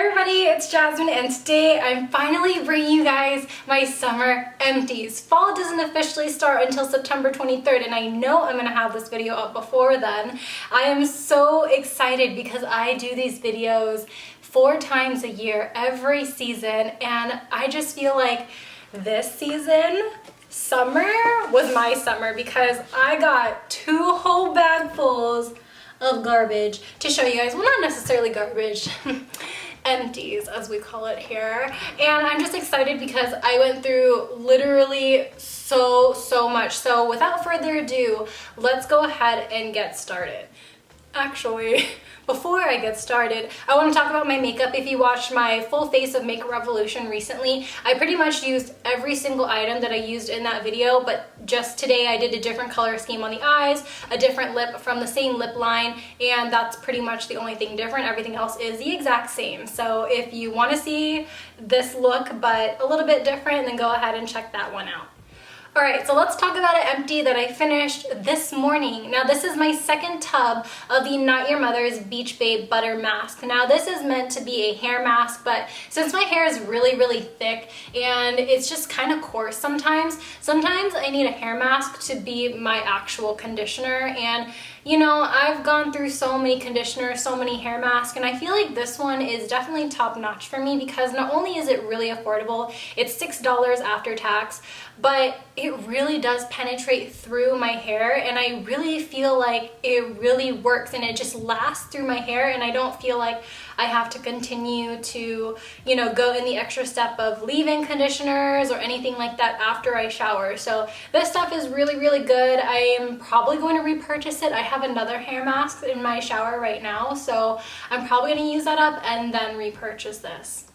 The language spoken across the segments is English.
everybody, it's Jasmine, and today I'm finally bringing you guys my summer empties. Fall doesn't officially start until September 23rd, and I know I'm gonna have this video up before then. I am so excited because I do these videos 4 times a year, every season, and I just feel like this season, summer, was my summer because I got 2 whole bagfuls of garbage to show you guys. Well, not necessarily garbage. Empties, as we call it here. And I'm just excited because I went through literally so much. So without further ado, let's go ahead and get started. Actually, before I get started, I want to talk about my makeup. If you watched my full face of Makeup Revolution recently, I pretty much used every single item that I used in that video, but just today I did a different color scheme on the eyes, a different lip from the same lip line, and that's pretty much the only thing different. Everything else is the exact same. So if you want to see this look but a little bit different, then go ahead and check that one out. Alright, so let's talk about an empty that I finished this morning. Now this is my second tub of the Not Your Mother's Beach Babe Butter Mask. Now this is meant to be a hair mask, but since my hair is really thick and it's just kind of coarse sometimes I need a hair mask to be my actual conditioner. And you know, I've gone through so many conditioners, so many hair masks, and I feel like this one is definitely top notch for me because not only is it really affordable, it's $6 after tax, but it really does penetrate through my hair, and I really feel like it really works and it just lasts through my hair, and I don't feel like I have to continue to, you know, go in the extra step of leave-in conditioners or anything like that after I shower. So this stuff is really good. I am probably going to repurchase it. I have another hair mask in my shower right now, so I'm probably going to use that up and then repurchase this.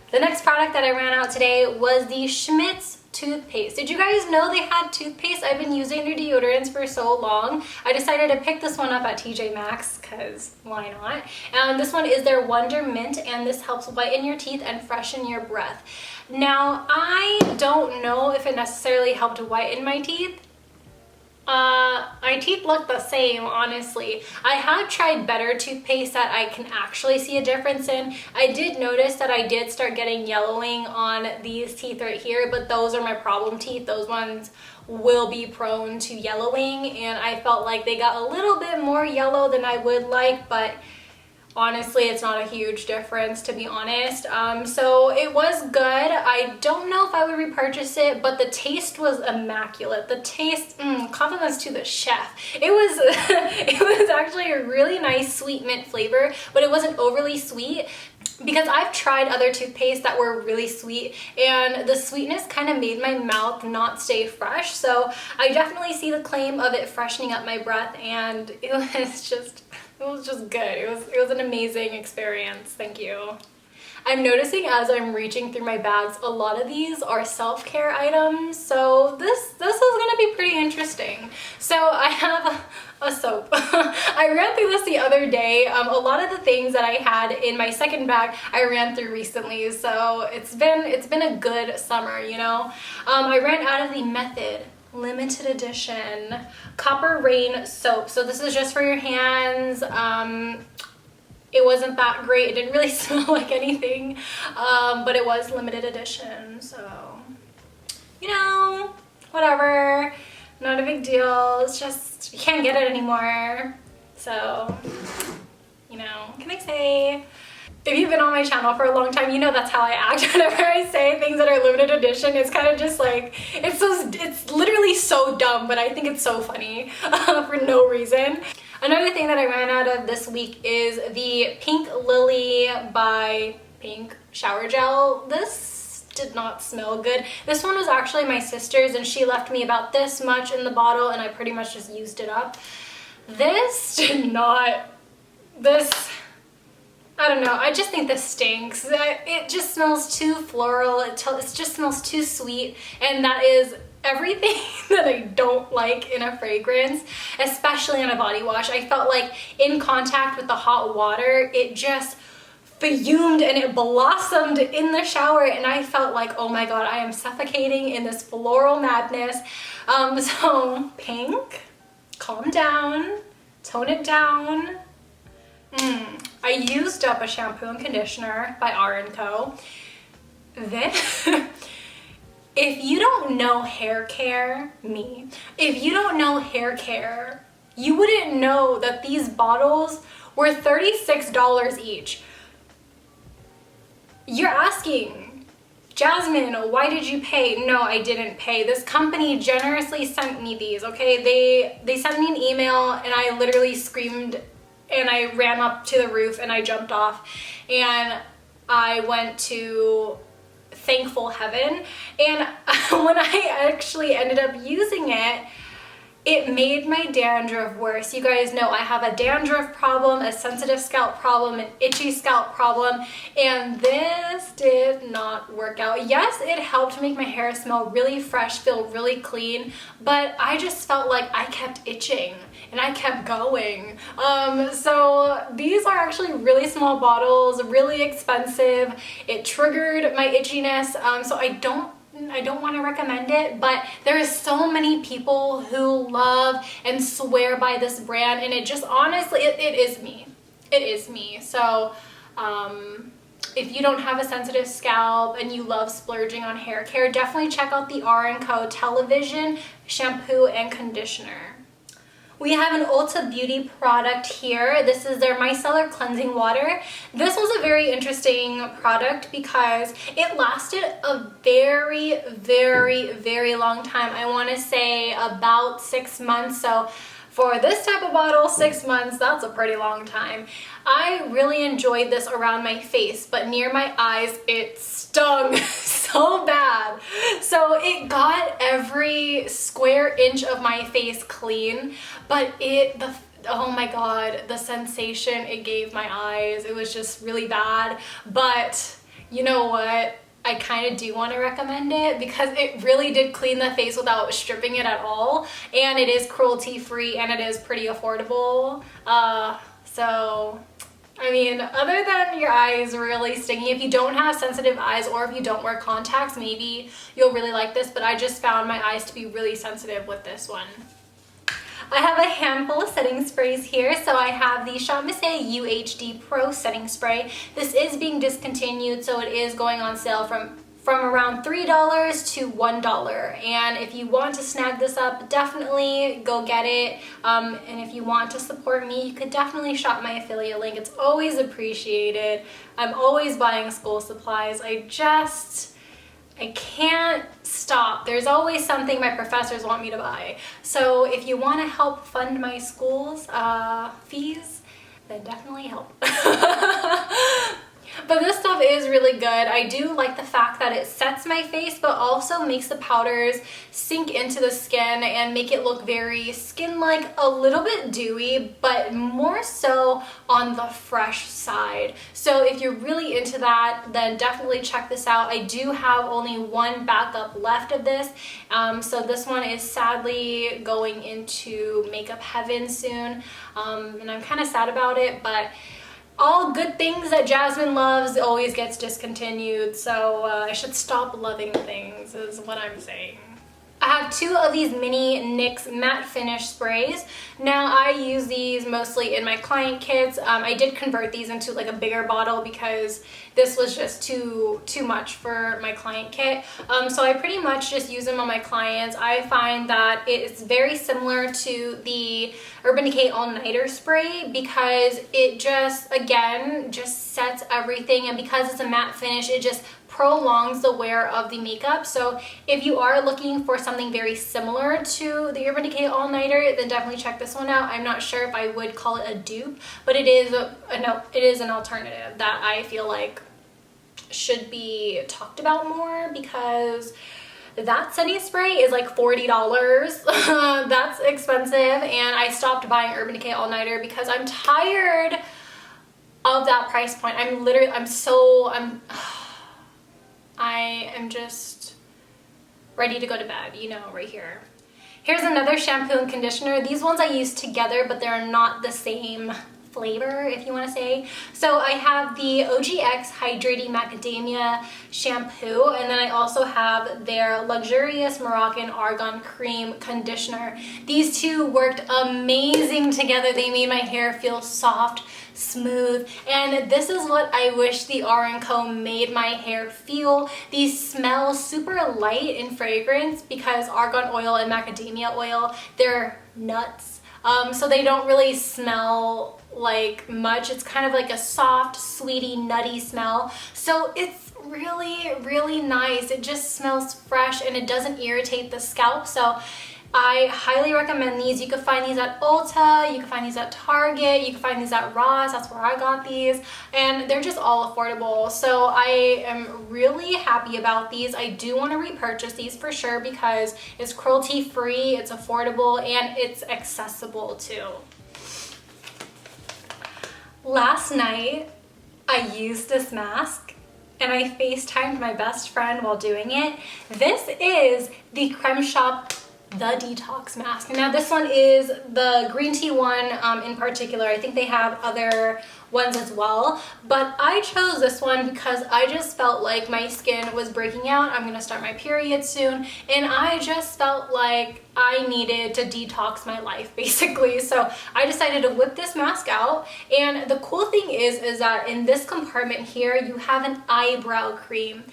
The next product that I ran out today was the Smits toothpaste. Did you guys know they had toothpaste? I've been using their deodorants for so long. I decided to pick this one up at TJ Maxx because why not? And this one is their Wondermint, and this helps whiten your teeth and freshen your breath. Now, I don't know if it necessarily helped whiten my teeth. My teeth look the same, honestly. I have tried better toothpaste that I can actually see a difference in. I did notice that I did start getting yellowing on these teeth right here, but those are my problem teeth. Those ones will be prone to yellowing, and I felt like they got a little bit more yellow than I would like, but honestly, it's not a huge difference, to be honest. So it was good. I don't know if I would repurchase it, but the taste was immaculate. The taste, compliments to the chef. It was, it was actually a really nice sweet mint flavor, but it wasn't overly sweet. Because I've tried other toothpaste that were really sweet, and the sweetness kind of made my mouth not stay fresh. So I definitely see the claim of it freshening up my breath, and it was just good. It was an amazing experience. Thank you. I'm noticing as I'm reaching through my bags, a lot of these are self-care items, so this is gonna be pretty interesting. So I have a soap. I ran through this the other day. A lot of the things that I had in my second bag I ran through recently, so it's been a good summer, you know. I ran out of the Method limited edition Copper Rain soap. So this is just for your hands. It wasn't that great. It didn't really smell like anything, but it was limited edition, so you know, whatever, not a big deal. It's just you can't get it anymore, so you know, what can I say? If you've been on my channel for a long time, you know that's how I act whenever I say things that are limited edition. It's kind of just like, it's literally so dumb, but I think it's so funny for no reason. Another thing that I ran out of this week is the Pink Lily by Pink shower gel. This did not smell good. This one was actually my sister's, and she left me about this much in the bottle, and I pretty much just used it up. This did not, I don't know, I just think this stinks. It just smells too floral, it just smells too sweet, and that is everything that I don't like in a fragrance, especially in a body wash. I felt like in contact with the hot water, it just fumed and it blossomed in the shower, and I felt like, oh my god, I am suffocating in this floral madness. So Pink, calm down, tone it down. I used up a shampoo and conditioner by R+Co. Then, if you don't know hair care, if you don't know hair care, you wouldn't know that these bottles were $36 each. You're asking, Jasmine, why did you pay? No, I didn't pay. This company generously sent me these, okay? They sent me an email and I literally screamed and I ran up to the roof and I jumped off and I went to thankful heaven. And when I actually ended up using it, it made my dandruff worse. You guys know I have a dandruff problem, a sensitive scalp problem, an itchy scalp problem, and this did not work out. Yes, it helped make my hair smell really fresh, feel really clean, but I just felt like I kept itching and I kept going. So these are actually really small bottles, really expensive. It triggered my itchiness, so I don't want to recommend it, but there is so many people who love and swear by this brand, and it just honestly, it is me. It is me. So if you don't have a sensitive scalp and you love splurging on hair care, definitely check out the R+Co Television Shampoo and Conditioner. We have an Ulta Beauty product here. This is their Micellar Cleansing Water. This was a very interesting product because it lasted a very, very, very long time. I want to say about 6 months. So for this type of bottle, 6 months, that's a pretty long time. I really enjoyed this around my face, but near my eyes, it stung so bad. So it got every square inch of my face clean, but oh my god, the sensation it gave my eyes, it was just really bad. But you know what? I kind of do want to recommend it because it really did clean the face without stripping it at all, and it is cruelty free and it is pretty affordable. So I mean, other than your eyes really stinging, if you don't have sensitive eyes or if you don't wear contacts, maybe you'll really like this, but I just found my eyes to be really sensitive with this one. I have a handful of setting sprays here. So I have the ShopMissA UHD Pro Setting Spray. This is being discontinued, so it is going on sale from around $3 to $1. And if you want to snag this up, definitely go get it. And if you want to support me, you could definitely shop my affiliate link. It's always appreciated. I'm always buying school supplies. I can't stop. There's always something my professors want me to buy. So if you want to help fund my school's fees, then definitely help. But this stuff is really good. I do like the fact that it sets my face, but also makes the powders sink into the skin and make it look very skin-like, a little bit dewy, but more so on the fresh side. So if you're really into that, then definitely check this out. I do have only one backup left of this. So this one is sadly going into makeup heaven soon. And I'm kind of sad about it, but all good things that Jasmine loves always gets discontinued, so I should stop loving things is what I'm saying. I have two of these mini NYX matte finish sprays. Now I use these mostly in my client kits. I did convert these into like a bigger bottle because this was just too much for my client kit. So I pretty much just use them on my clients. I find that it's very similar to the Urban Decay All Nighter spray because it just, again, just sets everything, and because it's a matte finish, it just prolongs the wear of the makeup. So if you are looking for something very similar to the Urban Decay All Nighter, then definitely check this one out. I'm not sure if I would call it a dupe, but it is an alternative that I feel like should be talked about more because that setting spray is like $40. That's expensive, and I stopped buying Urban Decay All Nighter because I'm tired of that price point. I am just ready to go to bed, you know, right here. Here's another shampoo and conditioner. These ones I use together, but they're not the same flavor, if you want to say. So I have the OGX Hydrating Macadamia shampoo, and then I also have their luxurious Moroccan Argan Creme conditioner. These two worked amazing together. They made my hair feel soft, smooth, and this is what I wish the R+Co made my hair feel. These smell super light in fragrance because argan oil and macadamia oil, they're nuts. So they don't really smell like much. It's kind of like a soft, sweety, nutty smell. So it's really, really nice. It just smells fresh and it doesn't irritate the scalp. So I highly recommend these. You can find these at Ulta, you can find these at Target, you can find these at Ross, that's where I got these, and they're just all affordable. So I am really happy about these. I do want to repurchase these for sure because it's cruelty free, it's affordable, and it's accessible too. Last night I used this mask and I FaceTimed my best friend while doing it. This is the Creme Shop The Detox mask. Now this one is the green tea one in particular. I think they have other ones as well, but I chose this one because I just felt like my skin was breaking out. I'm gonna start my period soon, and I just felt like I needed to detox my life basically. So I decided to whip this mask out, and the cool thing is that in this compartment here you have an eyebrow cream.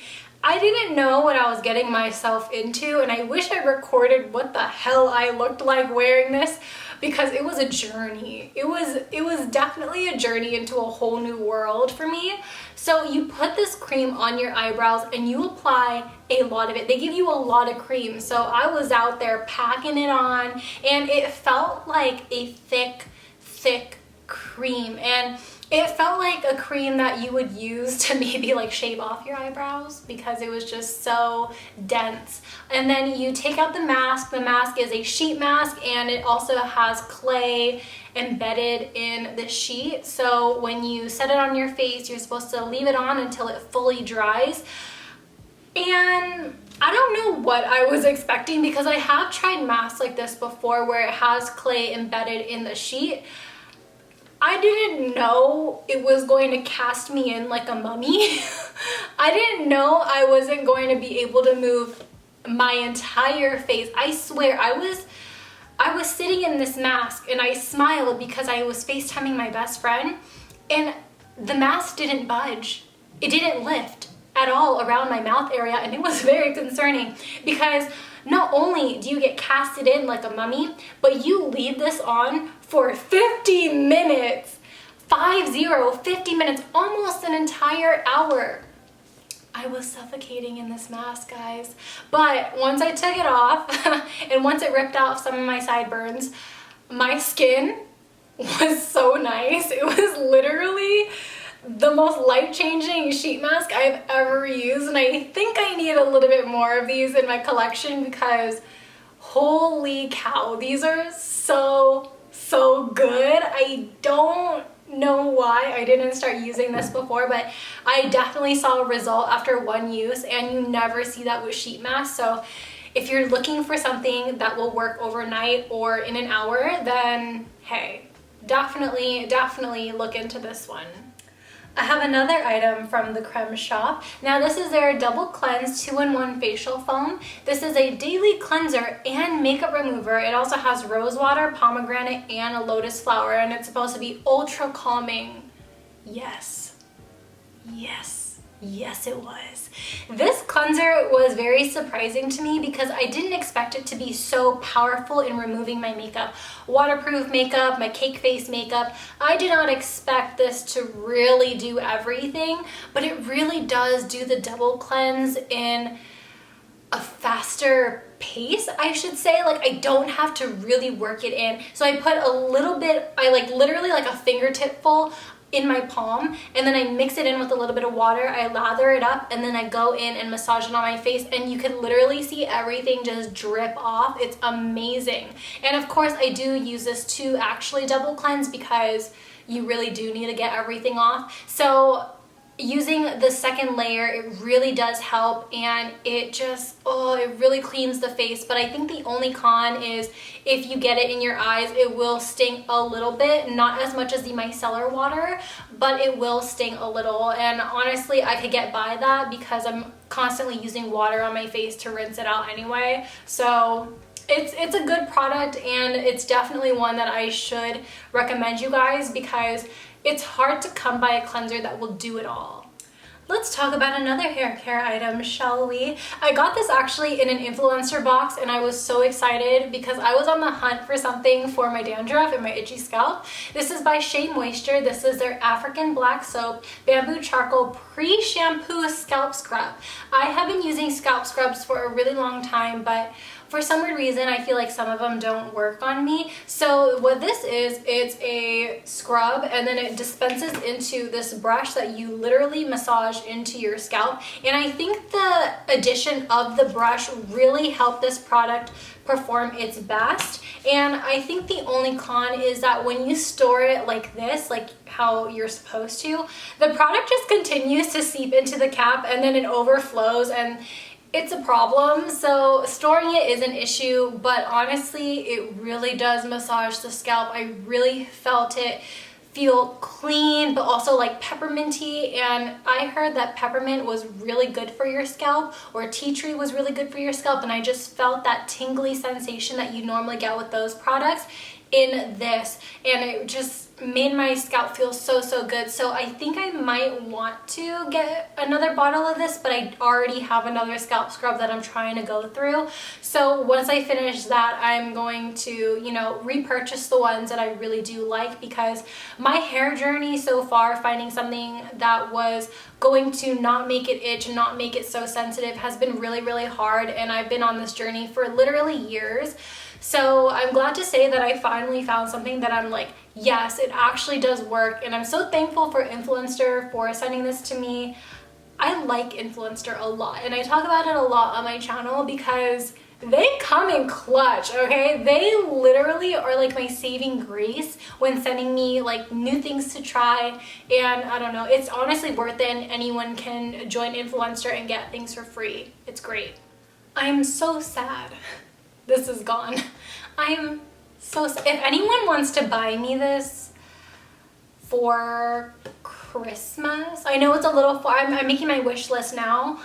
I didn't know what I was getting myself into, and I wish I recorded what the hell I looked like wearing this because it was a journey. It was definitely a journey into a whole new world for me. So you put this cream on your eyebrows and you apply a lot of it. They give you a lot of cream. So I was out there packing it on, and it felt like a thick cream, and it felt like a cream that you would use to maybe like shave off your eyebrows because it was just so dense. And then you take out the mask. The mask is a sheet mask, and it also has clay embedded in the sheet. So when you set it on your face, you're supposed to leave it on until it fully dries. And I don't know what I was expecting because I have tried masks like this before where it has clay embedded in the sheet. I didn't know it was going to cast me in like a mummy. I didn't know I wasn't going to be able to move my entire face. I swear, I was sitting in this mask and I smiled because I was FaceTiming my best friend, and the mask didn't budge. It didn't lift at all around my mouth area, and it was very concerning because not only do you get casted in like a mummy, but you leave this on for 50 minutes. 50 minutes, almost an entire hour. I was suffocating in this mask, guys. But once I took it off and once it ripped out some of my sideburns, my skin was so nice. It was literally the most life-changing sheet mask I've ever used, and I think I need a little bit more of these in my collection because holy cow, these are so good. I don't know why I didn't start using this before, but I definitely saw a result after one use, and you never see that with sheet masks. So if you're looking for something that will work overnight or in an hour, then hey, definitely look into this one. I have another item from the Creme Shop. Now this is their Double Cleanse 2-in-1 Facial Foam. This is a daily cleanser and makeup remover. It also has rose water, pomegranate, and a lotus flower, and it's supposed to be ultra calming. Yes, it was. This cleanser was very surprising to me because I didn't expect it to be so powerful in removing my makeup. Waterproof makeup, my cake face makeup. I did not expect this to really do everything, but it really does do the double cleanse in a faster pace, I should say. Like, I don't have to really work it in. So I put a little bit, I like literally like a fingertip full in my palm, and then I mix it in with a little bit of water. I lather it up, and then I go in and massage it on my face, and you can literally see everything just drip off. It's amazing. And of course I do use this to actually double cleanse because you really do need to get everything off. So using the second layer, it really does help, and it just, oh, it really cleans the face. But I think the only con is if you get it in your eyes, it will sting a little bit, not as much as the micellar water, but it will sting a little. And honestly, I could get by that because I'm constantly using water on my face to rinse it out anyway. So it's a good product, and it's definitely one that I should recommend you guys because it's hard to come by a cleanser that will do it all. Let's talk about another hair care item, shall we? I got this actually in an influencer box, and I was so excited because I was on the hunt for something for my dandruff and my itchy scalp. This is by Shea Moisture. This is their African Black Soap Bamboo Charcoal Pre-Shampoo Scalp Scrub. I have been using scalp scrubs for a really long time, but for some weird reason, I feel like some of them don't work on me. So what this is, it's a scrub, and then it dispenses into this brush that you literally massage into your scalp. And I think the addition of the brush really helped this product perform its best. And I think the only con is that when you store it like this, like how you're supposed to, the product just continues to seep into the cap, and then it overflows, and it's a problem. So storing it is an issue, but honestly, it really does massage the scalp. I really felt it feel clean, but also like pepperminty. And I heard that peppermint was really good for your scalp, or tea tree was really good for your scalp. And I just felt that tingly sensation that you normally get with those products in this, and it just made my scalp feel so good. So I think I might want to get another bottle of this, but I already have another scalp scrub that I'm trying to go through. So once I finish that, I'm going to, you know, repurchase the ones that I really do like, because my hair journey so far, finding something that was going to not make it itch and not make it so sensitive, has been really hard, and I've been on this journey for literally years. So I'm glad to say that I finally found something that I'm like, yes, it actually does work. And I'm so thankful for Influencer for sending this to me. I like Influencer a lot, and I talk about it a lot on my channel because they come in clutch, okay? They literally are like my saving grace when sending me like new things to try. And I don't know, it's honestly worth it, and anyone can join Influencer and get things for free. It's great. I'm so sad this is gone. I'm so sad. If anyone wants to buy me this for Christmas, I know it's a little far, I'm making my wish list now.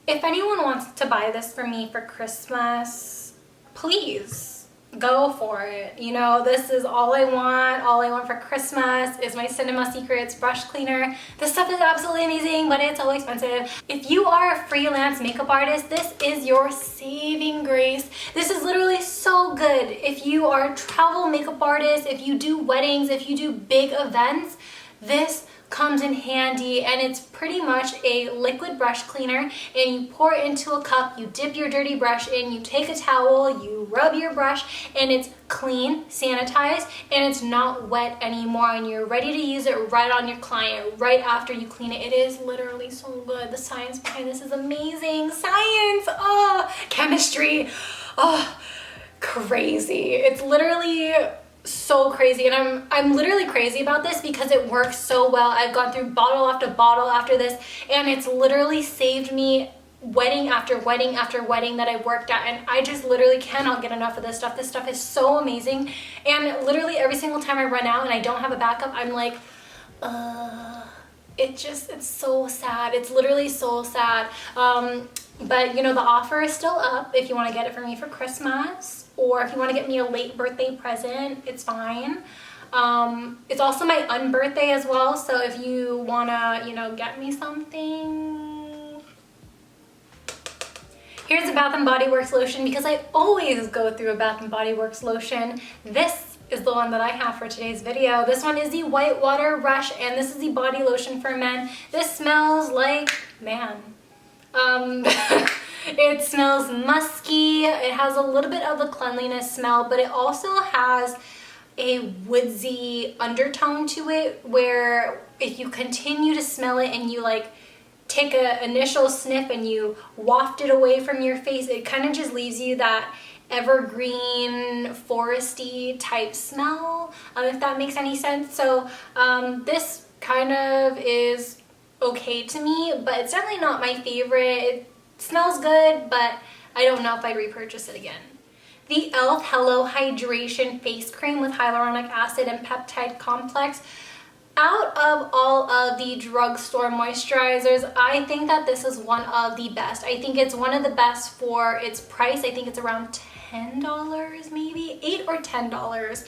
If anyone wants to buy this for me for Christmas, please go for it. You know, this is all I want for Christmas is my Cinema Secrets brush cleaner. This stuff is absolutely amazing, but it's so expensive. If you are a freelance makeup artist, this is your saving grace. This is literally so good. If you are a travel makeup artist, if you do weddings, if you do big events, this comes in handy. And it's pretty much a liquid brush cleaner, and you pour it into a cup, you dip your dirty brush in, you take a towel, you rub your brush, and it's clean, sanitized, and it's not wet anymore, and you're ready to use it right on your client right after you clean it. It is literally so good. The science behind this is amazing. Science, oh, chemistry, oh, crazy. It's literally so crazy, and I'm literally crazy about this because it works so well. I've gone through bottle after bottle after this, and it's literally saved me wedding after wedding after wedding that I've worked at, and I just literally cannot get enough of this stuff. This stuff is so amazing, and literally every single time I run out and I don't have a backup, I'm like, it's so sad. It's literally so sad. But you know, the offer is still up if you want to get it for me for Christmas, or if you want to get me a late birthday present, it's fine. It's also my unbirthday as well, so if you want to, you know, get me something. Here's a Bath & Body Works lotion, because I always go through a Bath & Body Works lotion. This is the one that I have for today's video. This one is the White Water Rush, and this is the body lotion for men. This smells like man. It smells musky. It has a little bit of a cleanliness smell, but it also has a woodsy undertone to it, where if you continue to smell it and you like take an initial sniff and you waft it away from your face, it kind of just leaves you that evergreen foresty type smell, if that makes any sense. So this kind of is okay to me, but it's definitely not my favorite. It smells good, but I don't know if I'd repurchase it again. The e.l.f. Hello Hydration Face Cream with Hyaluronic Acid and Peptide Complex. Out of all of the drugstore moisturizers, I think that this is one of the best. I think it's one of the best for its price. I think it's around $10 maybe, $8 or $10.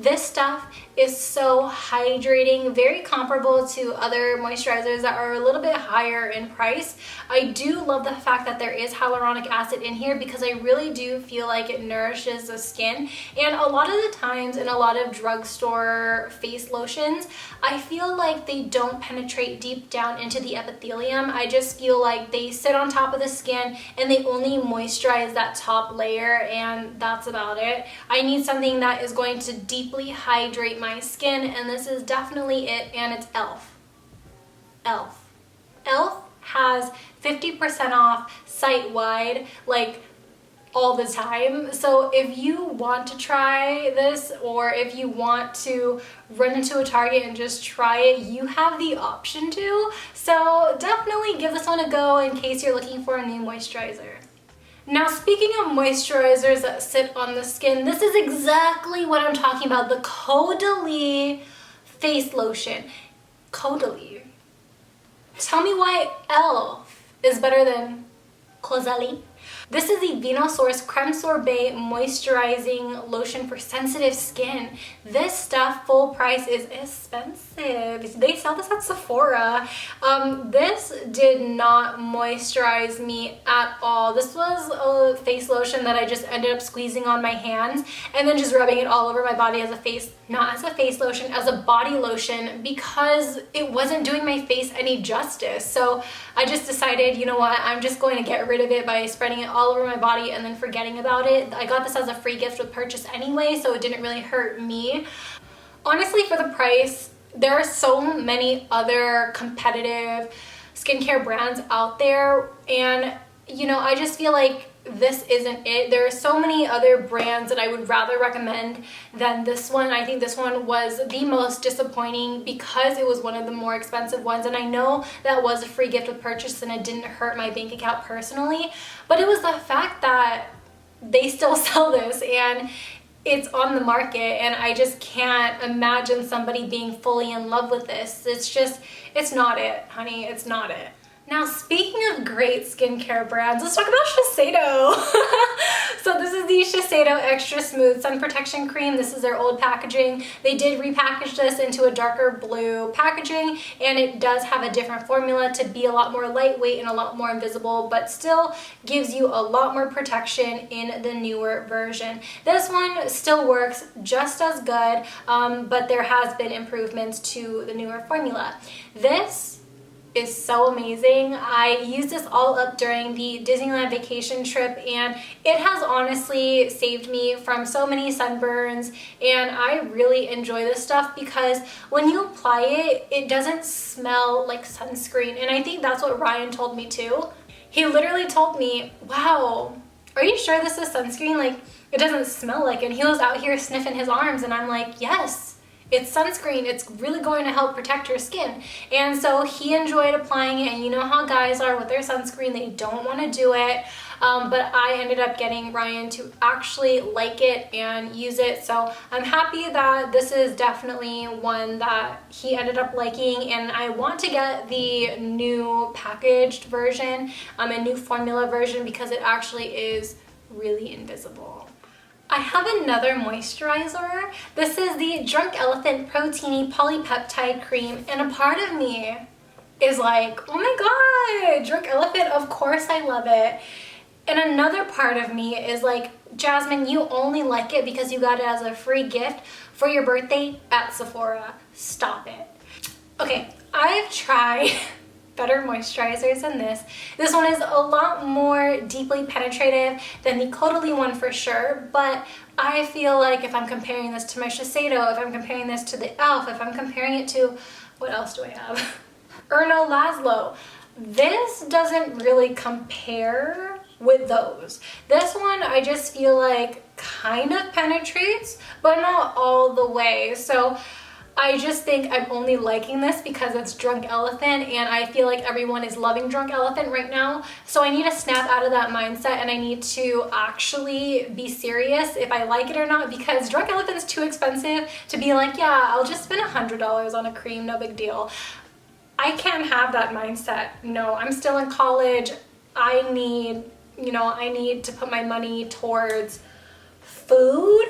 This stuff is so hydrating, very comparable to other moisturizers that are a little bit higher in price. I do love the fact that there is hyaluronic acid in here because I really do feel like it nourishes the skin. And a lot of the times in a lot of drugstore face lotions, I feel like they don't penetrate deep down into the epithelium. I just feel like they sit on top of the skin and they only moisturize that top layer, and that's about it. I need something that is going to deeply hydrate my skin, and this is definitely it, and it's e.l.f. e.l.f. e.l.f. has 50% off site-wide, like all the time. So if you want to try this, or if you want to run into a Target and just try it, you have the option to. So definitely give this one a go in case you're looking for a new moisturizer. Now, speaking of moisturizers that sit on the skin, this is exactly what I'm talking about, the Caudalie face lotion. Caudalie. Tell me why e.l.f. is better than Caudalie. This is the Vinosource Creme Sorbet Moisturizing Lotion for Sensitive Skin. This stuff, full price, is expensive. They sell this at Sephora. This did not moisturize me at all. This was a face lotion that I just ended up squeezing on my hands and then just rubbing it all over my body as a face, not as a face lotion, as a body lotion, because it wasn't doing my face any justice. So I just decided, you know what, I'm just going to get rid of it by spreading it all over my body and then forgetting about it. I got this as a free gift with purchase anyway, so it didn't really hurt me. Honestly, for the price, there are so many other competitive skincare brands out there, and you know, I just feel like this isn't it. There are so many other brands that I would rather recommend than this one. I think this one was the most disappointing because it was one of the more expensive ones, and I know that was a free gift with purchase and it didn't hurt my bank account personally, but it was the fact that they still sell this and it's on the market, and I just can't imagine somebody being fully in love with this. It's not it, honey. It's not it. Now, speaking of great skincare brands, let's talk about Shiseido. So this is the Shiseido Extra Smooth Sun Protection Cream. This is their old packaging. They did repackage this into a darker blue packaging, and it does have a different formula to be a lot more lightweight and a lot more invisible, but still gives you a lot more protection in the newer version. This one still works just as good, but there has been improvements to the newer formula. This is so amazing. I used this all up during the Disneyland vacation trip, and it has honestly saved me from so many sunburns, and I really enjoy this stuff because when you apply it, it doesn't smell like sunscreen, and I think that's what Ryan told me too. He literally told me, wow, are you sure this is sunscreen? Like, it doesn't smell like it. And he was out here sniffing his arms, and I'm like, yes. It's sunscreen. It's really going to help protect your skin. And so he enjoyed applying it, and you know how guys are with their sunscreen, they don't want to do it. But I ended up getting Ryan to actually like it and use it. So I'm happy that this is definitely one that he ended up liking, and I want to get the new packaged version, a new formula version, because it actually is really invisible. I have another moisturizer. This is the Drunk Elephant Proteiny Polypeptide Cream, and a part of me is like, oh my god, Drunk Elephant, of course I love it. And another part of me is like, Jasmine, you only like it because you got it as a free gift for your birthday at Sephora. Stop it. Okay, I've tried better moisturizers than this. This one is a lot more deeply penetrative than the Caudalie one for sure, but I feel like if I'm comparing this to my Shiseido, if I'm comparing this to the e.l.f., if I'm comparing it to, what else do I have? Erno Laszlo. This doesn't really compare with those. This one I just feel like kind of penetrates, but not all the way. So I just think I'm only liking this because it's Drunk Elephant, and I feel like everyone is loving Drunk Elephant right now. So I need to snap out of that mindset, and I need to actually be serious if I like it or not, because Drunk Elephant's too expensive to be like, yeah, I'll just spend $100 on a cream, no big deal. I can't have that mindset. No, I'm still in college. I need, you know, I need to put my money towards food,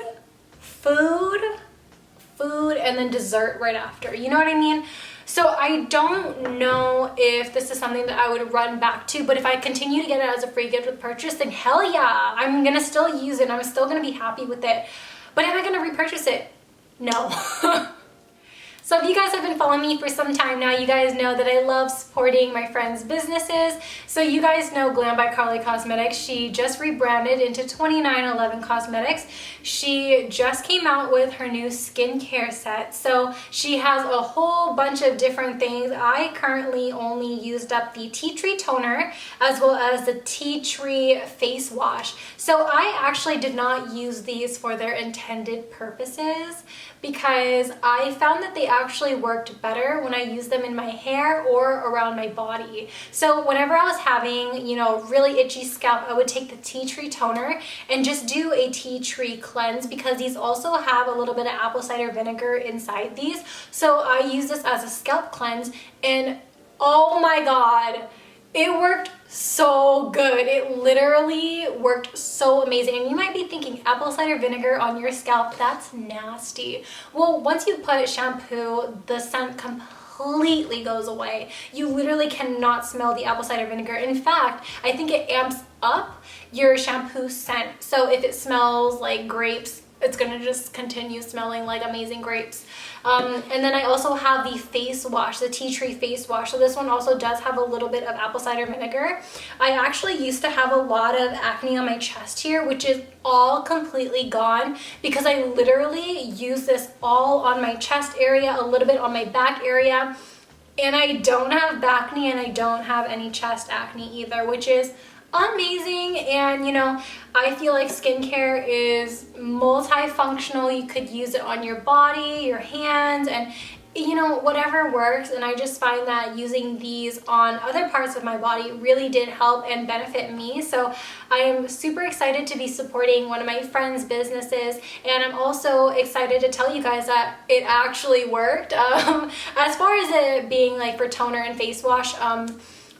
and then dessert right after. You know what I mean? So I don't know if this is something that I would run back to, but if I continue to get it as a free gift with purchase, then hell yeah, I'm gonna still use it. I'm still gonna be happy with it. But am I gonna repurchase it? No. So if you guys have been following me for some time now, you guys know that I love supporting my friends' businesses. So you guys know Glam by Carly Cosmetics. She just rebranded into 2911Cosmetics. She just came out with her new skincare set. So she has a whole bunch of different things. I currently only used up the tea tree toner as well as the tea tree face wash. So I actually did not use these for their intended purposes, because I found that they actually worked better when I used them in my hair or around my body. So whenever I was having, you know, really itchy scalp, I would take the tea tree toner and just do a tea tree cleanse, because these also have a little bit of apple cider vinegar inside these. So I use this as a scalp cleanse, and oh my god, it worked so good. It literally worked so amazing. And you might be thinking, apple cider vinegar on your scalp, that's nasty. Well, once you put shampoo, the scent completely goes away. You literally cannot smell the apple cider vinegar. In fact, I think it amps up your shampoo scent. So if it smells like grapes, it's gonna just continue smelling like amazing grapes. And then I also have the face wash, the tea tree face wash. So this one also does have a little bit of apple cider vinegar. I actually used to have a lot of acne on my chest here, which is all completely gone, because I literally use this all on my chest area, a little bit on my back area, and I don't have acne and I don't have any chest acne either, which is amazing. And you know, I feel like skincare is multifunctional. You could use it on your body, your hands, and you know, whatever works. And I just find that using these on other parts of my body really did help and benefit me. So I am super excited to be supporting one of my friends' businesses, and I'm also excited to tell you guys that it actually worked. As far as it being like for toner and face wash,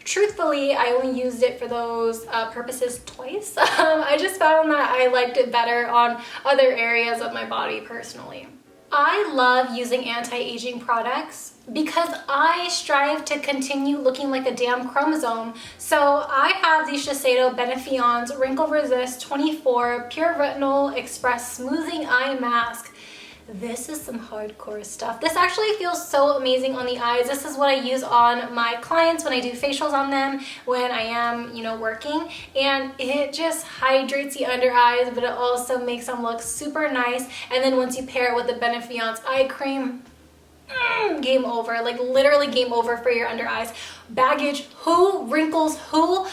truthfully, I only used it for those purposes twice. I just found that I liked it better on other areas of my body personally. I love using anti-aging products because I strive to continue looking like a damn chromosome. So I have the Shiseido Benefiance Wrinkle Resist 24 Pure Retinol Express Smoothing Eye Mask. This is some hardcore stuff. This actually feels so amazing on the eyes. This is what I use on my clients when I do facials on them, when I am, you know, working. And it just hydrates the under eyes, but it also makes them look super nice. And then once you pair it with the Benefiance eye cream, game over. Like literally game over for your under eyes. Baggage, who? Wrinkles, who?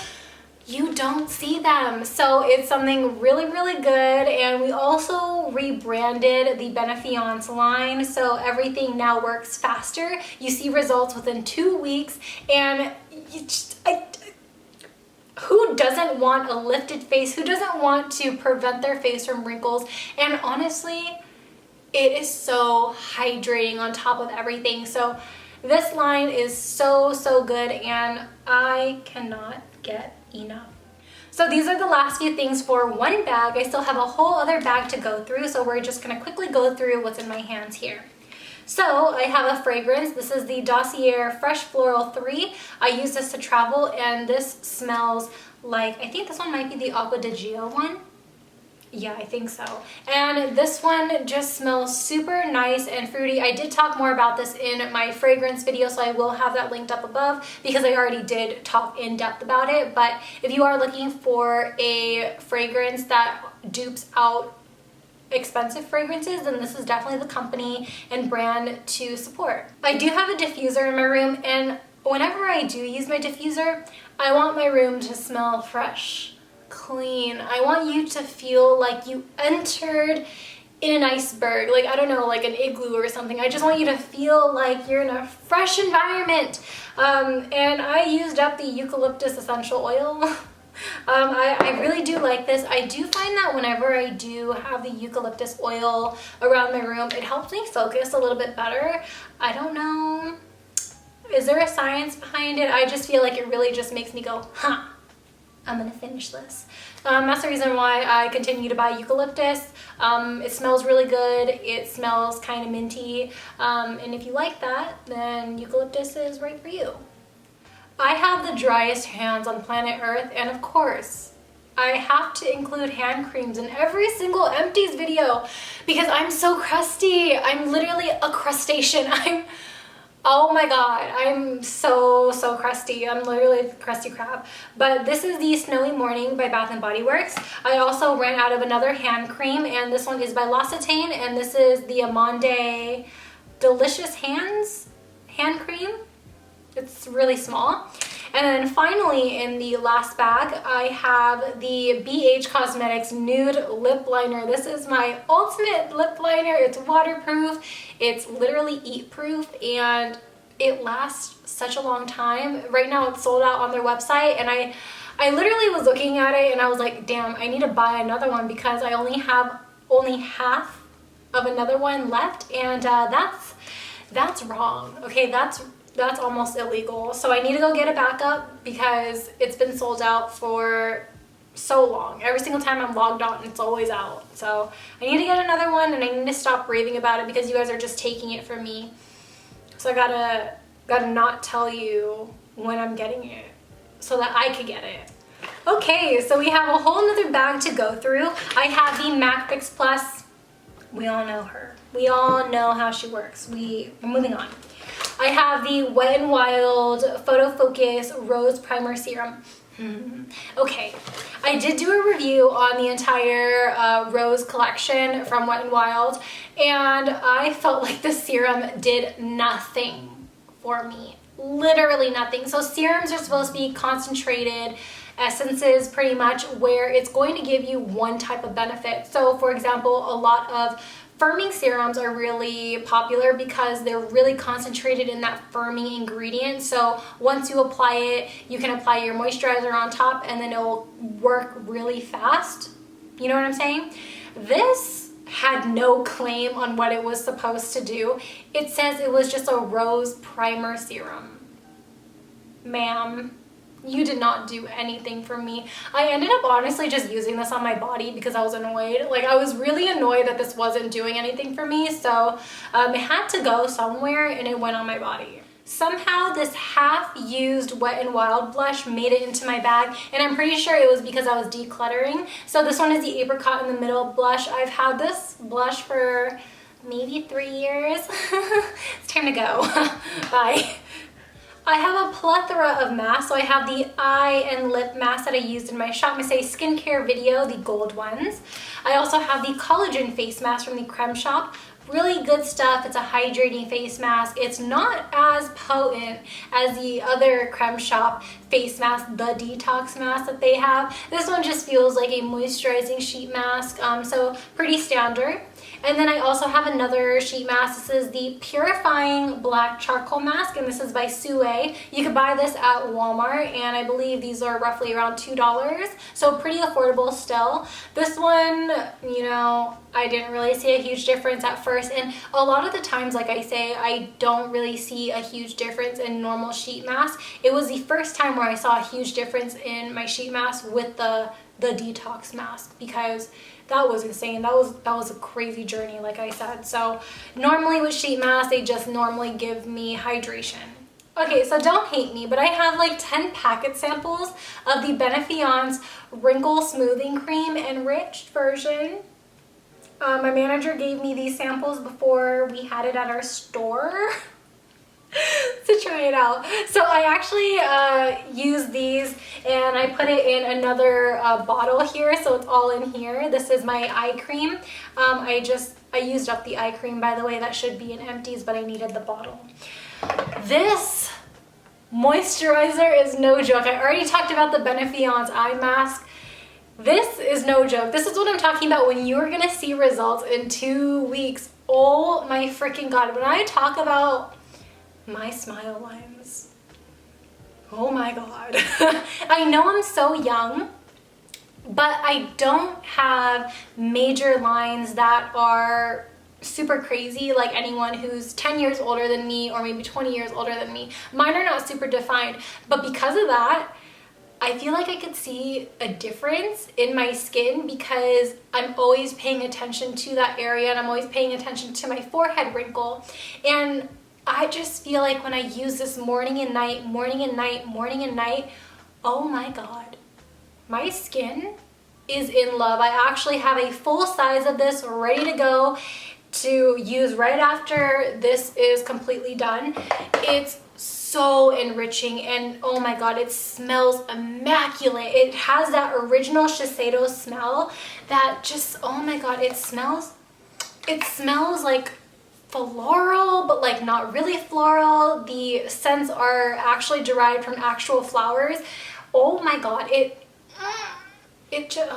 You don't see them. So it's something really, really good. And we also rebranded the Benefiance line, so everything now works faster. You see results within 2 weeks, and you just, who doesn't want a lifted face? Who doesn't want to prevent their face from wrinkles? And honestly, it is so hydrating on top of everything. So this line is so, so good, and I cannot get enough. So these are the last few things for one bag. I still have a whole other bag to go through, so we're just gonna quickly go through what's in my hands here. So I have a fragrance. This is the Dossier Fresh Floral 3. I use this to travel, and this smells like, I think this one might be the Acqua di Gio one. Yeah, I think so. And this one just smells super nice and fruity. I did talk more about this in my fragrance video, so I will have that linked up above because I already did talk in depth about it. But if you are looking for a fragrance that dupes out expensive fragrances, then this is definitely the company and brand to support. I do have a diffuser in my room, and whenever I do use my diffuser, I want my room to smell fresh, clean. I want you to feel like you entered in an iceberg, like, I don't know, like an igloo or something. I just want you to feel like you're in a fresh environment. And I used up the Eucalyptus Essential Oil. I really do like this. I do find that whenever I do have the eucalyptus oil around my room, it helps me focus a little bit better. I don't know. Is there a science behind it? I just feel like it really just makes me go, huh, I'm gonna finish this. That's the reason why I continue to buy eucalyptus. It smells really good. It smells kind of minty. And if you like that, then eucalyptus is right for you. I have the driest hands on planet Earth, and of course, I have to include hand creams in every single Empties video because I'm so crusty. I'm literally a crustacean. Oh my god, I'm so crusty. I'm literally a crusty crab. But this is the Snowy Morning by Bath & Body Works. I also ran out of another hand cream, and this one is by Loccitane, and this is the Amande Delicious Hands hand cream. It's really small. And then finally, in the last bag, I have the BH Cosmetics Nude Lip Liner. This is my ultimate lip liner. It's waterproof. It's literally eat proof, and it lasts such a long time. Right now it's sold out on their website, and I literally was looking at it and I was like, damn, I need to buy another one because I only have half of another one left, and that's wrong. Okay, that's almost illegal. So I need to go get a backup because it's been sold out for so long. Every single time I'm logged on, it's always out. So I need to get another one, and I need to stop raving about it because you guys are just taking it from me. So I gotta not tell you when I'm getting it so that I could get it. Okay, so we have a whole nother bag to go through. I have the MAC Fix Plus. We all know her. We all know how she works. We're moving on. I have the Wet n Wild Photo Focus Rose Primer Serum. Okay, I did do a review on the entire Rose collection from Wet n Wild, and I felt like the serum did nothing for me. Literally nothing. So serums are supposed to be concentrated essences pretty much where it's going to give you one type of benefit. So for example, a lot of firming serums are really popular because they're really concentrated in that firming ingredient. So once you apply it, you can apply your moisturizer on top and then it will work really fast. You know what I'm saying? This had no claim on what it was supposed to do. It says it was just a rose primer serum. Ma'am, you did not do anything for me. I ended up honestly just using this on my body because I was annoyed. Like, I was really annoyed that this wasn't doing anything for me, so it had to go somewhere and it went on my body. Somehow this half-used Wet n Wild blush made it into my bag, and I'm pretty sure it was because I was decluttering. So this one is the Apricot in the Middle blush. I've had this blush for maybe 3 years. It's time to go. Bye. I have a plethora of masks. So I have the eye and lip mask that I used in my ShopMissA skincare video, the gold ones. I also have the collagen face mask from the Creme shop. Really good stuff. It's a hydrating face mask. It's not as potent as the other Creme shop face mask, the Detox mask that they have. This one just feels like a moisturizing sheet mask, so pretty standard. And then I also have another sheet mask. This is the Purifying Black Charcoal Mask, and this is by Shea. You could buy this at Walmart, and I believe these are roughly around $2, so pretty affordable still. This one, you know, I didn't really see a huge difference at first, and a lot of the times, like I say, I don't really see a huge difference in normal sheet masks. It was the first time where I saw a huge difference in my sheet mask with the Detox mask, because that was insane. That was a crazy journey, like I said. So normally with sheet masks, they just normally give me hydration. Okay, so don't hate me, but I have like 10 packet samples of the Benefiance Wrinkle Smoothing Cream Enriched version. My manager gave me these samples before we had it at our store to try it out. So I actually used these and I put it in another bottle here, so it's all in here. This is my eye cream. I used up the eye cream, by the way. That should be in Empties, but I needed the bottle. This moisturizer is no joke. I already talked about the Benefiance eye mask. This is no joke. This is what I'm talking about when you're gonna see results in 2 weeks. Oh my freaking God. When I talk about my smile lines, oh my God. I know I'm so young, but I don't have major lines that are super crazy like anyone who's 10 years older than me or maybe 20 years older than me. Mine are not super defined, but because of that, I feel like I could see a difference in my skin because I'm always paying attention to that area and I'm always paying attention to my forehead wrinkle. And I just feel like when I use this morning and night, morning and night, morning and night, oh my God, my skin is in love. I actually have a full size of this ready to go to use right after this is completely done. It's so enriching and oh my God, it smells immaculate. It has that original Shiseido smell that just, oh my God, it smells like floral, but like not really floral. The scents are actually derived from actual flowers. Oh my God, it just,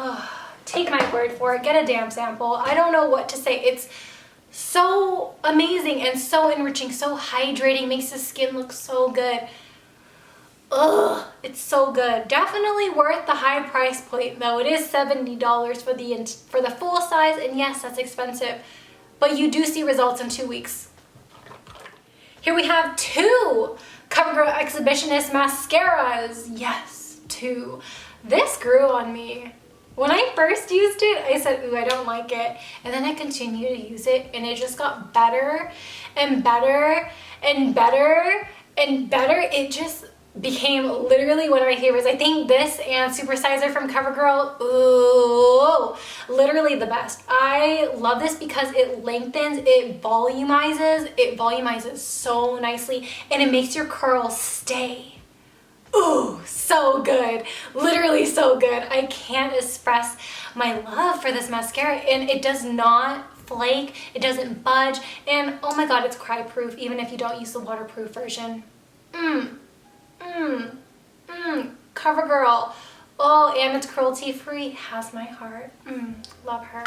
take my word for it, get a damn sample. I don't know what to say. It's so amazing and so enriching, so hydrating, makes the skin look so good. Ugh, it's so good. Definitely worth the high price point though. It is $70 for the full size, and yes, that's expensive, but you do see results in 2 weeks. Here we have 2 CoverGirl Exhibitionist mascaras. Yes, 2. This grew on me. When I first used it, I said, ooh, I don't like it. And then I continued to use it and it just got better and better and better and better. It just became literally one of my favorites. I think this and Supersizer from CoverGirl, ooh, literally the best. I love this because it lengthens, it volumizes so nicely, and it makes your curls stay. Ooh, so good. Literally so good. I can't express my love for this mascara, and it does not flake, it doesn't budge, and oh my God, it's cry proof even if you don't use the waterproof version. CoverGirl. Oh, and it's cruelty free. Has my heart. Love her.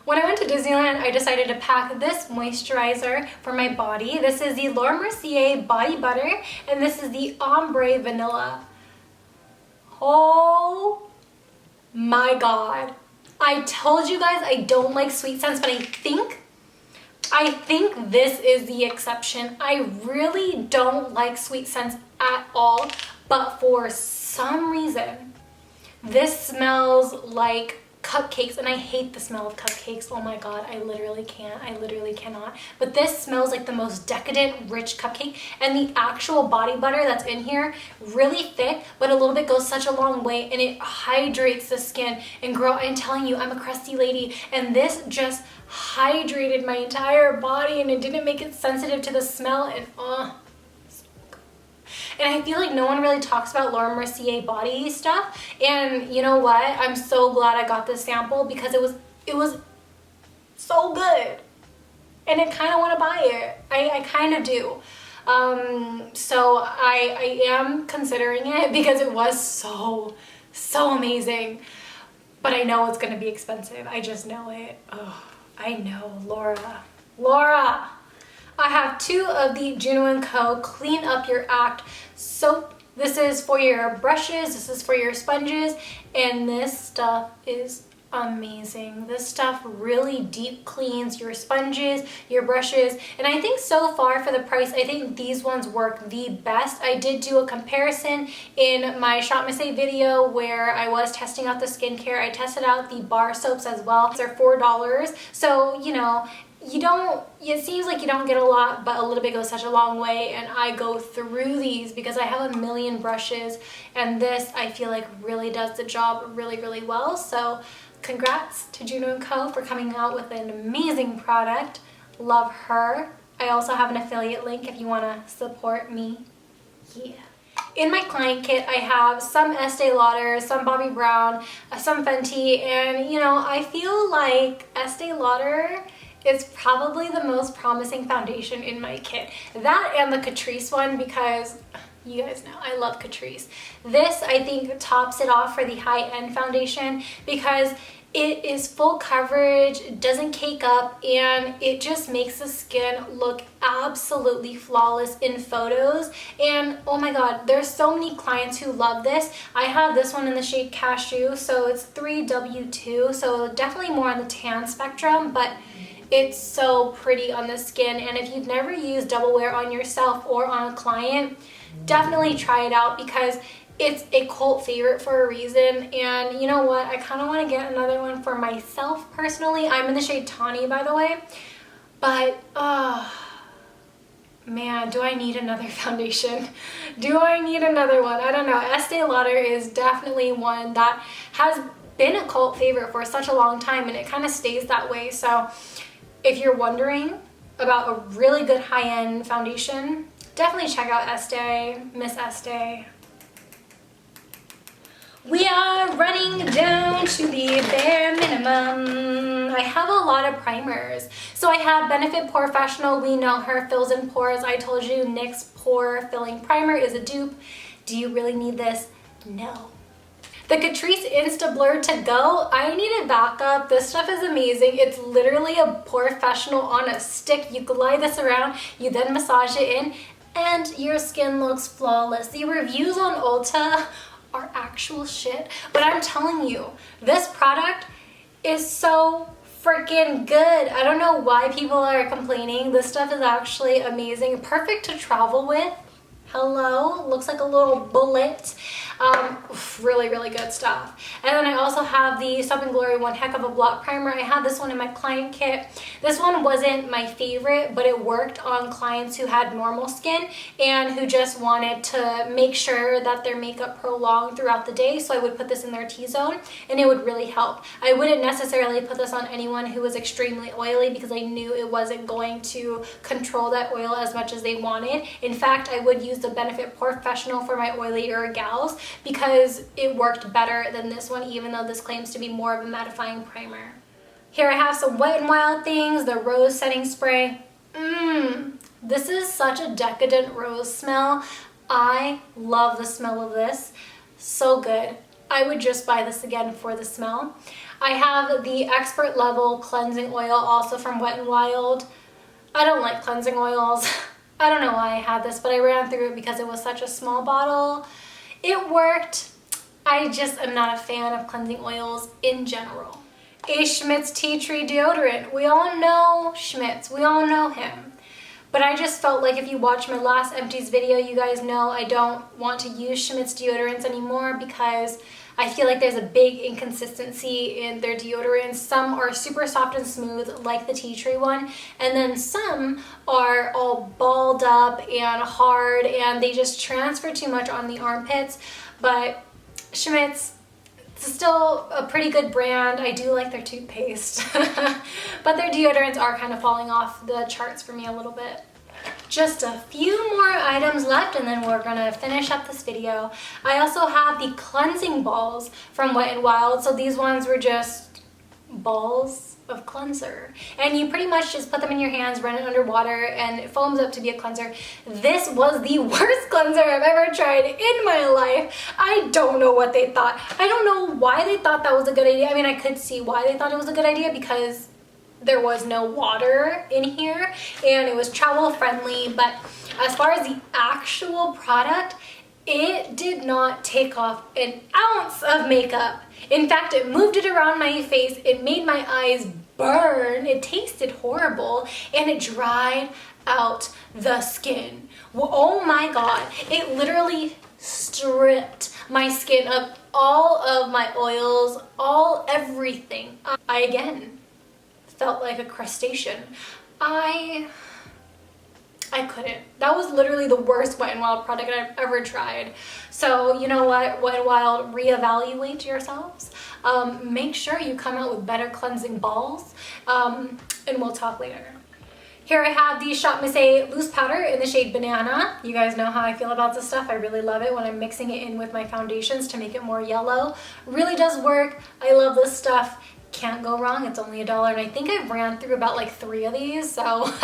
When I went to Disneyland, I decided to pack this moisturizer for my body. This is the Mercier Body Butter, and this is the Ombre Vanilla. Oh my God. I told you guys I don't like sweet scents, but I think this is the exception. I really don't like sweet scents at all, but for some reason, this smells like cupcakes, and I hate the smell of cupcakes. Oh my God, I literally can't. I literally cannot. But this smells like the most decadent, rich cupcake, and the actual body butter that's in here, really thick, but a little bit goes such a long way, and it hydrates the skin. And girl, I'm telling you, I'm a crusty lady, and this just hydrated my entire body, and it didn't make it sensitive to the smell, and and I feel like no one really talks about Laura Mercier body stuff. And you know what? I'm so glad I got this sample because it was so good. And I kind of want to buy it. I kind of do. So I am considering it because it was so amazing. But I know it's going to be expensive. I just know it. Oh, I know. Laura. I have 2 of the Juno & Co. Clean Up Your Act soap. This is for your brushes, this is for your sponges, and this stuff is amazing. This stuff really deep cleans your sponges, your brushes, and I think so far for the price, I think these ones work the best. I did do a comparison in my ShopMissA video where I was testing out the skincare. I tested out the bar soaps as well. They're $4, so you know, it seems like you don't get a lot, but a little bit goes such a long way, and I go through these because I have a million brushes, and this I feel like really does the job really well. So congrats to Juno & Co. for coming out with an amazing product. Love her. I also have an affiliate link if you want to support me. Yeah. In my client kit, I have some Estee Lauder, some Bobbi Brown, some Fenty, and you know, I feel like Estee Lauder is probably the most promising foundation in my kit. That and the Catrice one, because You guys know I love Catrice. This, I think, tops it off for the high-end foundation because it is full coverage, it doesn't cake up, and it just makes the skin look absolutely flawless in photos. And oh my god, there's so many clients who love this. I have this one in the shade Cashew, so it's 3W2, so definitely more on the tan spectrum, but it's so pretty on the skin. And if you've never used Double Wear on yourself or on a client, definitely try it out because it's a cult favorite for a reason. And you know what? I kind of want to get another one for myself personally. I'm in the shade Tawny, by the way. But, man, do I need another foundation? Do I need another one? I don't know. Estee Lauder is definitely one that has been a cult favorite for such a long time, and it kind of stays that way. So if you're wondering about a really good high-end foundation, definitely check out Estee, Miss Estee. We are running down to the bare minimum. I have a lot of primers. So I have Benefit Professional. We know her, fills in pores. I told you NYX Pore Filling Primer is a dupe. Do you really need this? No. The Catrice Insta Blur To Go, I needed backup. This stuff is amazing. It's literally a professional on a stick. You glide this around, you then massage it in, and your skin looks flawless. The reviews on Ulta are actual shit, but I'm telling you, this product is so freaking good. I don't know why people are complaining. This stuff is actually amazing. Perfect to travel with. Hello, looks like a little bullet. Really, really good stuff. And then I also have the Stop and Glory One Heck of a Blot Primer. I had this one in my client kit. This one wasn't my favorite, but it worked on clients who had normal skin and who just wanted to make sure that their makeup prolonged throughout the day. So I would put this in their T-zone and it would really help. I wouldn't necessarily put this on anyone who was extremely oily because I knew it wasn't going to control that oil as much as they wanted. In fact, I would use the Benefit Professional for my oilier gals because it worked better than this one, even though this claims to be more of a mattifying primer. Here I have some Wet n Wild things, the Rose Setting Spray. This is such a decadent rose smell. I love the smell of this. So good. I would just buy this again for the smell. I have the Expert Level Cleansing Oil, also from Wet n Wild. I don't like cleansing oils. I don't know why I had this, but I ran through it because it was such a small bottle. It worked. I just am not a fan of cleansing oils in general. A Schmidt's Tea Tree Deodorant. We all know Schmidt's. We all know him. But I just felt like if you watch my last Empties video, you guys know I don't want to use Schmidt's deodorants anymore because I feel like there's a big inconsistency in their deodorants. Some are super soft and smooth, like the tea tree one, and then some are all balled up and hard, and they just transfer too much on the armpits. But Schmidt's, it's still a pretty good brand. I do like their toothpaste, but their deodorants are kind of falling off the charts for me a little bit. Just a few more items left and then we're gonna finish up this video. I also have the cleansing balls from Wet n Wild. So these ones were just balls of cleanser. And you pretty much just put them in your hands, run it under water, and it foams up to be a cleanser. This was the worst cleanser I've ever tried in my life. I don't know what they thought. I don't know why they thought that was a good idea. I mean, I could see why they thought it was a good idea because there was no water in here and it was travel friendly, but as far as the actual product, it did not take off an ounce of makeup. In fact, it moved it around my face, it made my eyes burn, it tasted horrible, and it dried out the skin. Well, oh my god, it literally stripped my skin of all of my oils, everything. I again felt like a crustacean. I couldn't. That was literally the worst Wet n Wild product I've ever tried. So you know what, Wet n Wild, reevaluate yourselves. Make sure you come out with better cleansing balls, and we'll talk later. Here I have the ShopMissA loose powder in the shade Banana. You guys know how I feel about this stuff. I really love it when I'm mixing it in with my foundations to make it more yellow. Really does work. I love this stuff. Can't go wrong. It's only $1 and I think I ran through about like 3 of these, so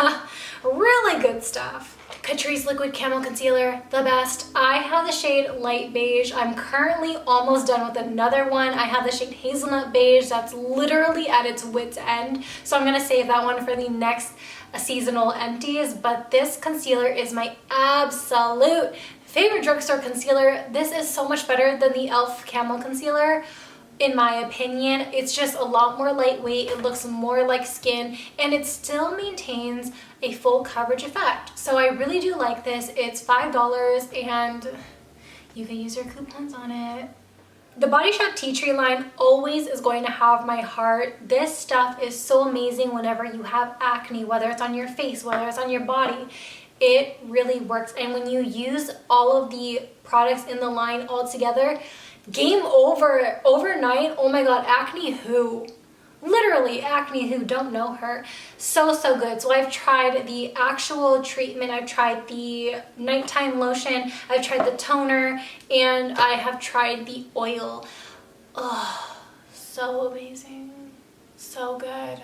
really good stuff. Catrice Liquid Camo Concealer, the best. I have the shade Light Beige. I'm currently almost done with another one. I have the shade Hazelnut Beige that's literally at its wit's end. So I'm gonna save that one for the next seasonal empties. But this concealer is my absolute favorite drugstore concealer. This is so much better than the e.l.f. Camo Concealer. In my opinion, it's just a lot more lightweight, it looks more like skin, and it still maintains a full coverage effect. So I really do like this. It's $5 and you can use your coupons on it. The Body Shop Tea Tree line always is going to have my heart. This stuff is so amazing whenever you have acne, whether it's on your face, whether it's on your body. It really works, and when you use all of the products in the line all together, game over. Overnight, oh my god, acne who? Literally, acne who, don't know her. So good. So I've tried the actual treatment, I've tried the nighttime lotion, I've tried the toner, and I have tried the oil. Oh, so amazing. So good.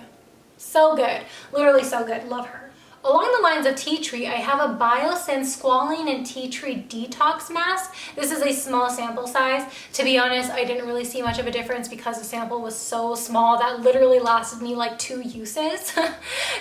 So good. Literally so good. Love her. Along the lines of tea tree, I have a Biosin Squalane and Tea Tree Detox Mask. This is a small sample size. To be honest, I didn't really see much of a difference because the sample was so small that literally lasted me like 2 uses.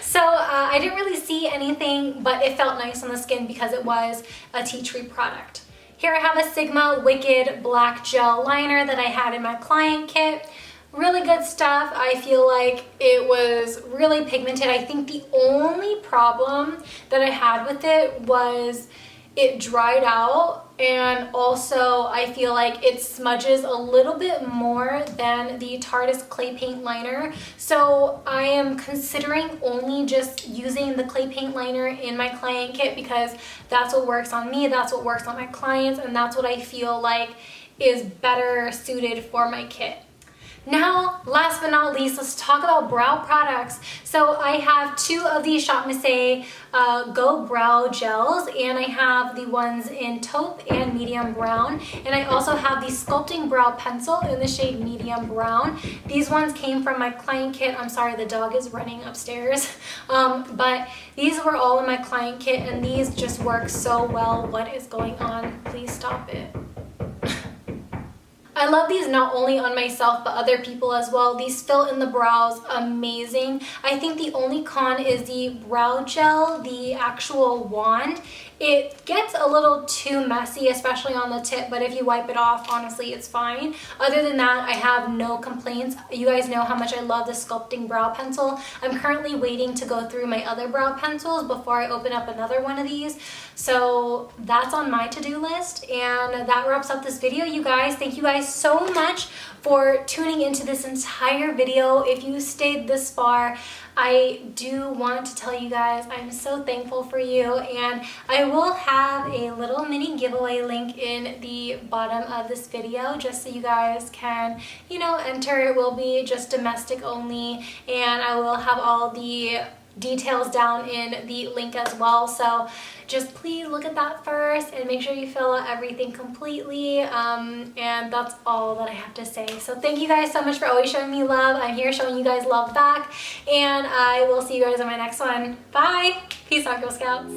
So I didn't really see anything, but it felt nice on the skin because it was a tea tree product. Here I have a Sigma Wicked Black Gel Liner that I had in my client kit. Really good stuff. I feel like it was really pigmented. I think the only problem that I had with it was it dried out, and also I feel like it smudges a little bit more than the Tarte's Clay Paint Liner. So I am considering only just using the clay paint liner in my client kit because that's what works on me, that's what works on my clients, and that's what I feel like is better suited for my kit. Now, last but not least, let's talk about brow products. So I have 2 of these ShopMissA Go Brow Gels, and I have the ones in taupe and medium brown, and I also have the Sculpting Brow Pencil in the shade medium brown. These ones came from my client kit. I'm sorry, the dog is running upstairs. But these were all in my client kit, and these just work so well. What is going on? Please stop it. I love these not only on myself but other people as well. These fill in the brows amazing. I think the only con is the brow gel, the actual wand. It gets a little too messy, especially on the tip, but if you wipe it off, honestly, it's fine. Other than that, I have no complaints. You guys know how much I love the Sculpting Brow Pencil. I'm currently waiting to go through my other brow pencils before I open up another one of these. So that's on my to-do list, and that wraps up this video, you guys. Thank you guys so much for tuning into this entire video. If you stayed this far, I do want to tell you guys I'm so thankful for you, and I will have a little mini giveaway link in the bottom of this video just so you guys can, you know, enter. It will be just domestic only, and I will have all the details down in the link as well. So just please look at that first and make sure you fill out everything completely, and that's all that I have to say. So thank you guys so much for always showing me love. I'm here showing you guys love back, and I will see you guys in my next one. Bye. Peace out, Girl Scouts.